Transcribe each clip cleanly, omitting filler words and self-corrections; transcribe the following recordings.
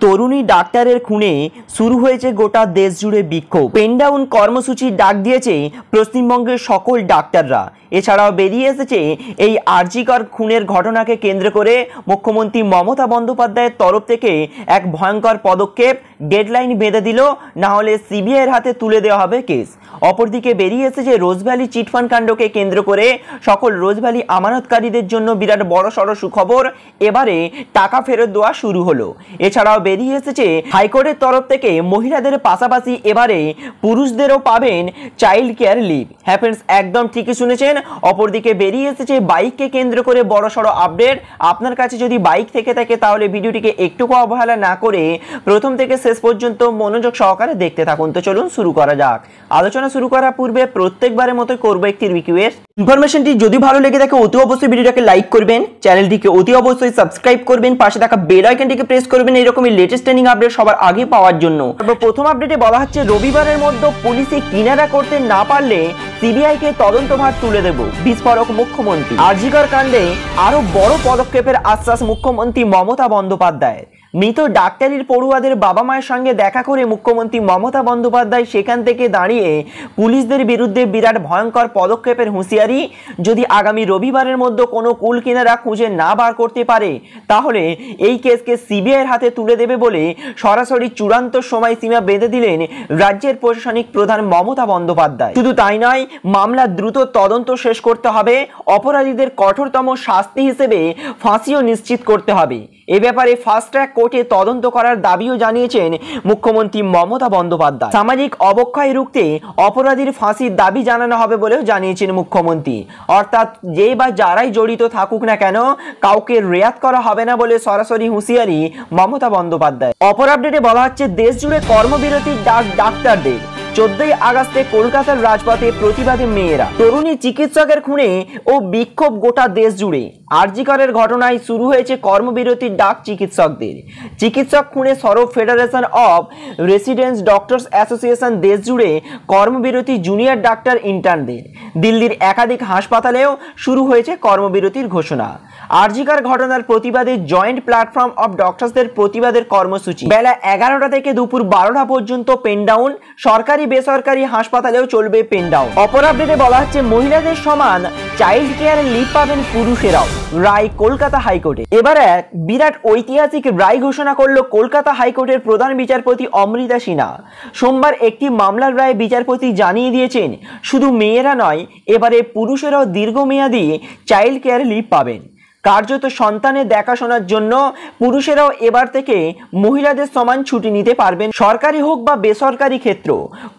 তরুণী ডাক্তারের খুনে শুরু হয়েছে গোটা দেশ জুড়ে বিক্ষোভ। পেনডাউন কর্মসূচির ডাক দিয়েছে পশ্চিমবঙ্গের সকল ডাক্তাররা। এছাড়াও বেরিয়ে এসেছে এই আরজিকর খুনের ঘটনাকে কেন্দ্র করে মুখ্যমন্ত্রী মমতা বন্দ্যোপাধ্যায়ের তরফ থেকে এক ভয়ঙ্কর পদক্ষেপ, ডেডলাইন বেঁধে দিল, না হলে সিবিআইয়ের হাতে তুলে দেওয়া হবে কেস। অপরদিকে বেরিয়ে এসেছে রোজভ্যালি চিটফান্ড কাণ্ডকে কেন্দ্র করে সকল রোজভ্যালি আমানতকারীদের জন্য বিরাট বড় সড় সুখবর, এবারে টাকা ফেরত দেওয়া শুরু হলো। এছাড়াও বেরিয়ে এসেছে হাইকোর্টের তরফ থেকে মহিলাদের পাশাপাশি এবারে পুরুষদেরও পাবেন চাইল্ড কেয়ার লিভ। হ্যাঁ ফ্রেন্ডস, একদম ঠিকই শুনেছেন। অপরদিকে বেরিয়ে এসেছে বাইককে কেন্দ্র করে বড় সড় আপডেট। আপনার কাছে যদি বাইক থেকে থাকে তাহলে ভিডিওটিকে একটুকু অবহেলা না করে প্রথম থেকে শেষ পর্যন্ত মনোযোগ সহকারে দেখতে থাকুন। তো চলুন শুরু করা যাক। আলোচনা শুরু করার পূর্বে প্রত্যেকবারের মতো করবো একটি রিকোয়েস্ট, ইনফরমেশনটি যদি ভালো লেগে থাকে অতি অবশ্যই ভিডিওটাকে লাইক করবেন, চ্যানেলটিকে অতি অবশ্যই সাবস্ক্রাইব করবেন, পাশে থাকা বেল আইকনটিকে প্রেস করবেন এরকমই লেটেস্ট ট্রেনিং আপডেট সবার আগে পাওয়ার জন্য। প্রথম আপডেটে বলা হচ্ছে রবিবারের মধ্যে পুলিশে কিনারা করতে না পারলে সিবিআইকে তদন্তভার তুলে দেব, বিস্ফোরক মুখ্যমন্ত্রী। আরজিকর কাণ্ডে আরো বড় পদক্ষেপের আশ্বাস মুখ্যমন্ত্রী মমতা বন্দ্যোপাধ্যায়। মৃত ডাক্তারির পড়ুয়াদের বাবা মায়ের সঙ্গে দেখা করে মুখ্যমন্ত্রী মমতা বন্দ্যোপাধ্যায় সেখান থেকে দাঁড়িয়ে পুলিশদের বিরুদ্ধে বিরাট ভয়ঙ্কর পদক্ষেপের হুঁশিয়ারি। যদি আগামী রবিবারের মধ্যে কোনো কুল কিনারা খুঁজে না বার করতে পারে তাহলে এই কেসকে সিবিআইয়ের হাতে তুলে দেবে বলে সরাসরি চূড়ান্ত সময়সীমা বেঁধে দিলেন রাজ্যের প্রশাসনিক প্রধান মমতা বন্দ্যোপাধ্যায়। শুধু তাই নয়, মামলা দ্রুত তদন্ত শেষ করতে হবে, অপরাধীদের কঠোরতম শাস্তি হিসেবে ফাঁসিও নিশ্চিত করতে হবে। এ ব্যাপারে ফাস্ট ট্র্যাক কোর্টে তদন্ত করার দাবিও জানিয়েছেন মুখ্যমন্ত্রী মমতা বন্দ্যোপাধ্যায়। সামাজিক অবক্ষয় রুখতে অপরাধীর ফাঁসির দাবি জানানো হবে বলেও জানিয়েছেন মুখ্যমন্ত্রী। অর্থাৎ যে বা যারাই জড়িত থাকুক না কেন কাউকে রেয়াত করা হবে না বলে সরাসরি হুঁশিয়ারি মমতা বন্দ্যোপাধ্যায়। অপর আপডেটে বলা হচ্ছে দেশ জুড়ে কর্মবিরতির ডাক ডাক্তারদের। 14ই আগস্টে কলকাতার রাজপথে প্রতিবাদী মেয়েরা। তরুণী চিকিৎসকের খুনে ও বিক্ষোভ গোটা দেশ জুড়ে। আরজিকরের ঘটনায় শুরু হয়েছে কর্মবিরতির ডাক চিকিৎসকদের। চিকিৎসক খুনে সরব federation of residents doctors association দেশ জুড়ে কর্মবিরতি জুনিয়র ডাক্তার ইন্টার্নদের। দিল্লির একাধিক হাসপাতালেও শুরু হয়েছে কর্মবিরতির ঘোষণা। আরজিকর ঘটনার প্রতিবাদে জয়েন্ট প্ল্যাটফর্ম অফ ডক্টরসদের প্রতিবাদের কর্মসূচি। বেলা 11টা থেকে দুপুর 12টা পর্যন্ত পেনডাউন। সরকারি বেসরকারি হাসপাতালেও চলবে পেনডাউন। অপর আপডেটে বলা হচ্ছে মহিলাদের সমান চাইল্ড কেয়ার লিভ পাবেন পুরুষেরাও, রায় কলকাতা হাইকোর্টে। এবার এক বিরাট ঐতিহাসিক রায় ঘোষণা করলো কলকাতা হাইকোর্টের প্রধান বিচারপতি অমৃতা সিনহা। সোমবার একটি মামলার রায়ে বিচারপতি জানিয়ে দিয়েছেন শুধু মেয়েরা নয়, এবারে পুরুষেরাও দীর্ঘমেয়াদী চাইল্ড কেয়ার লিভ পাবেন। কার্যত সন্তানের দেখাশোনার জন্য পুরুষেরাও এবার থেকে মহিলাদের সমান ছুটি নিতে পারবেন। সরকারি হোক বা বেসরকারি ক্ষেত্র,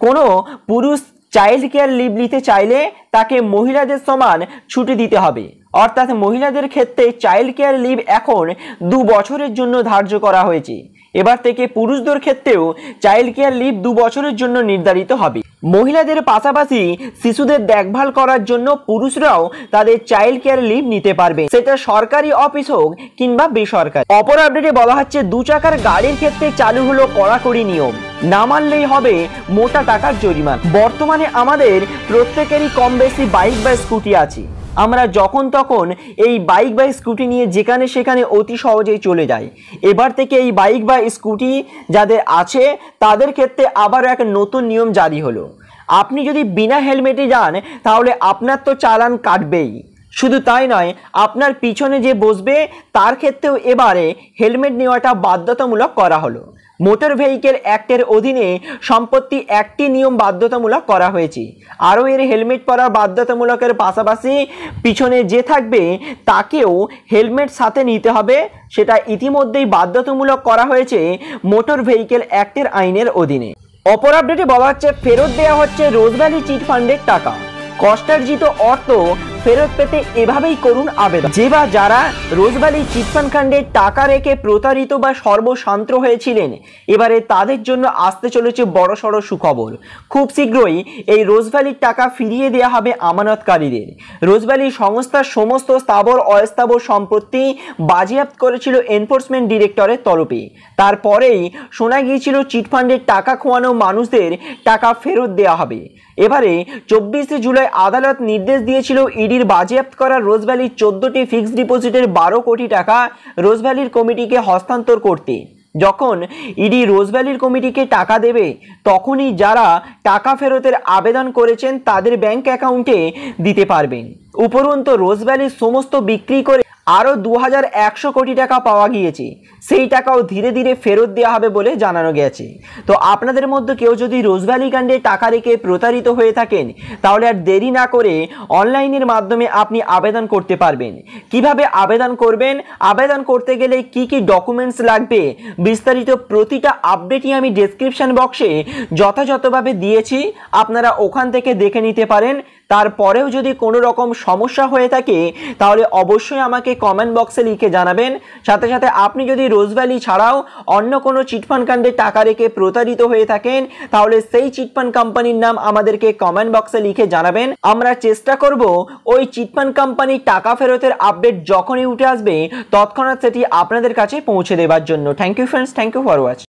কোনো পুরুষ চাইল্ড কেয়ার লিভ নিতে চাইলে তাকে মহিলাদের সমান ছুটি দিতে হবে। অর্থাৎ মহিলাদের ক্ষেত্রে চাইল্ড কেয়ার লিভ এখন 2 বছরের জন্য ধার্য করা হয়েছে। এবার থেকে পুরুষদের ক্ষেত্রেও চাইল্ড কেয়ার লিভ 2 বছরের জন্য নির্ধারিত হবে। মহিলাদের পাশাপাশি শিশুদের দেখভাল করার জন্য পুরুষরাও তাদের চাইল্ড কেয়ার লিভ নিতে পারবে, সেটা সরকারি অফিস হোক কিংবা বেসরকারি। অপর আপডেটে বলা হচ্ছে 2 চাকার গাড়ির ক্ষেত্রে চালু হলো কড়াকড়ি নিয়ম, না মানলেই হবে মোটা টাকার জরিমানা। বর্তমানে আমাদের প্রত্যেকেরই কম বেশি বাইক বা স্কুটি আছে। আমরা যখন তখন এই বাইক বা স্কুটি নিয়ে যেখানে সেখানে অতি সহজেই চলে যাই। এবার থেকে এই বাইক বা স্কুটি যাদের আছে তাদের ক্ষেত্রে আবারও এক নতুন নিয়ম জারি হলো। আপনি যদি বিনা হেলমেটে যান তাহলে আপনার তো চালান কাটবেই। শুধু তাই নয়, আপনার পিছনে যে বসবে তার ক্ষেত্রেও এবারে হেলমেট নেওয়াটা বাধ্যতামূলক করা হলো। মোটর ভেহিকেল অ্যাক্টের অধীনে সম্পত্তি একটি নিয়ম বাধ্যতামূলক করা হয়েছে। আরও এর হেলমেট পরার বাধ্যতামূলকের পাশাপাশি পিছনে যে থাকবে তাকেও হেলমেট সাথে নিতে হবে, সেটা ইতিমধ্যেই বাধ্যতামূলক করা হয়েছে মোটর ভেহিকেল অ্যাক্টের আইনের অধীনে। অপর আপডেটে বলা হচ্ছে ফেরত দেওয়া হচ্ছে রোজভ্যালি চিটফান্ডের টাকা। কষ্টার্জিত অর্থ ফেরত পেতে এভাবেই করুন আবেদন। যে বা যারা রোজভ্যালি চিটফান্ড কাণ্ডে টাকা রেখে প্রতারিত বা সর্বশান্ত হয়েছিলেন, এবারে তাদের জন্য আসতে চলেছে বড়সড় সুখবর। খুব শীঘ্রই এই রোজভ্যালির টাকা ফিরিয়ে দেওয়া হবে আমানতকারীদের। রোজভ্যালি সংস্থার সমস্ত স্থাবর অস্থাবর সম্পত্তি বাজেয়াপ্ত করেছিল এনফোর্সমেন্ট ডিরেক্টরের তরফে। তারপরেই শোনা গিয়েছিল চিটফান্ডের টাকা খোয়ানো মানুষদের টাকা ফেরত দেওয়া হবে। এবারে 24 জুলাই আদালত নির্দেশ দিয়েছিল ইডির বাজেয়াপ্ত করা রোজভ্যালির 14টি ফিক্সড ডিপোজিটের 12 কোটি টাকা রোজভ্যালির কমিটিকে হস্তান্তর করতে। যখন ইডি রোজভ্যালির কমিটিকে টাকা দেবে তখনই যারা টাকা ফেরতের আবেদন করেছেন তাদের ব্যাংক অ্যাকাউন্টে দিতে পারবেন। উপরন্তু রোজভ্যালির সমস্ত বিক্রি করে আরও 2100 কোটি টাকা পাওয়া গিয়েছে, সেই টাকাও ধীরে ধীরে ফেরত দেওয়া হবে বলে জানানো গেছে। তো আপনাদের মধ্যে কেউ যদি রোজভ্যালি কাণ্ডে টাকা রেখে প্রতারিত হয়ে থাকেন তাহলে আর দেরি না করে অনলাইনের মাধ্যমে আপনি আবেদন করতে পারবেন। কিভাবে আবেদন করবেন, আবেদন করতে গেলে কি কি ডকুমেন্টস লাগবে, বিস্তারিত প্রতিটা আপডেটই আমি ডেসক্রিপশন বক্সে যথাযথভাবে দিয়েছি, আপনারা ওখান থেকে দেখে নিতে পারেন। তারপরেও যদি কোনো রকম সমস্যা হয়ে থাকে তাহলে অবশ্যই আমাকে কমেন্ট বক্সে লিখে জানাবেন। সাথে সাথে আপনি যদি রোজভ্যালি ছাড়াও অন্য কোনো চিটফান্ড কাণ্ডে টাকা রেখে প্রতারিত হয়ে থাকেন তাহলে সেই চিটফান্ড কোম্পানির নাম আমাদেরকে কমেন্ট বক্সে লিখে জানাবেন। আমরা চেষ্টা করব ওই চিটফান্ড কোম্পানির টাকা ফেরতের আপডেট যখনই উঠে আসবে তৎক্ষণাৎ সেটি আপনাদের কাছে পৌঁছে দেওয়ার জন্য। Thank you friends, thank you for watch.